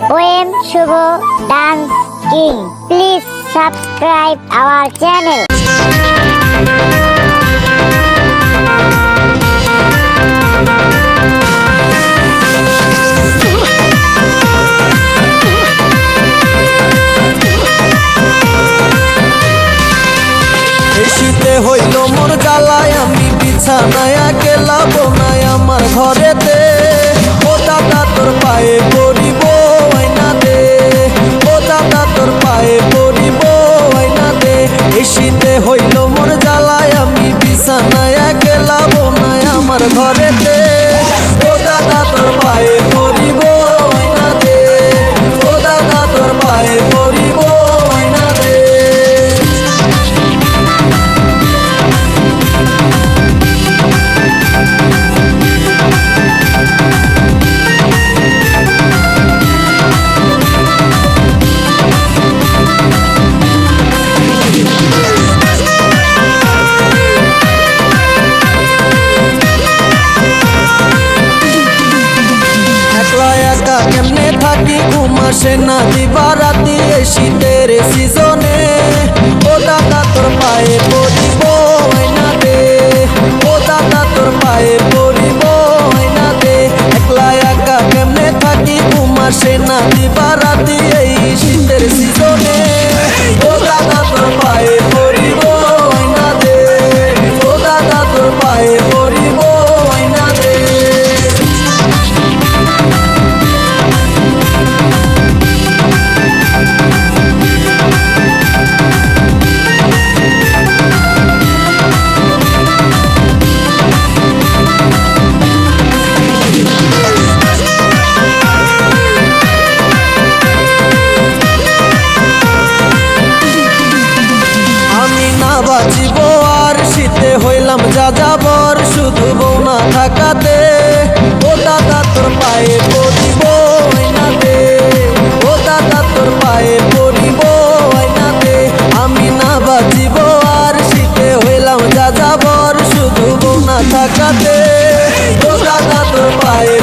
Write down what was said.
OM Shubho Dance King. Please subscribe our channel. শীতে হইল মোর জ্বালায় আমি বিছানায় গেলা বোনায় আমার ঘরেতে ও দাদা তোর পায়ে পড়িব আইনা দে ও দাদা তোর পায়ে পড়িব আইনা দে এই শীতে হইল মোর জ্বালায় আমি বিছানায় গেলা বোনায় আমার ঘরেতে ও দাদা তোর পায়ে পড়িব আইনা দে ও দাদা তোর পায়ে পড়িব আইনা দে। কেমনে থাকি ঘুম আসে না দিবারাতি এই শীতের সিজনে ও দাদা তোর পায়ে পড়িব আইনা দে ও দাদা তোর পায়ে পড়িব আইনা দে একলা একা কেমনে থাকি ঘুম আসে না দিবারাতি এই শীতের সিজনে ও দাদা তোর পায়ে পড়িব আইনা দে ও দাদা তোর পায়ে পড়িব আইনা দে। বাঁচিব আর শীতে হইলাম যা যাবর শুধু বউ না থাকাতে ও দাদা তোর পায়ে পড়িব আইনা দে ও দাদা তোর পায়ে পড়িব আইনা দে আমি না বাঁচিব আর শীতে হইলাম যা যাবর শুধু বউ না থাকাতে ও দাদা তোর পায়ে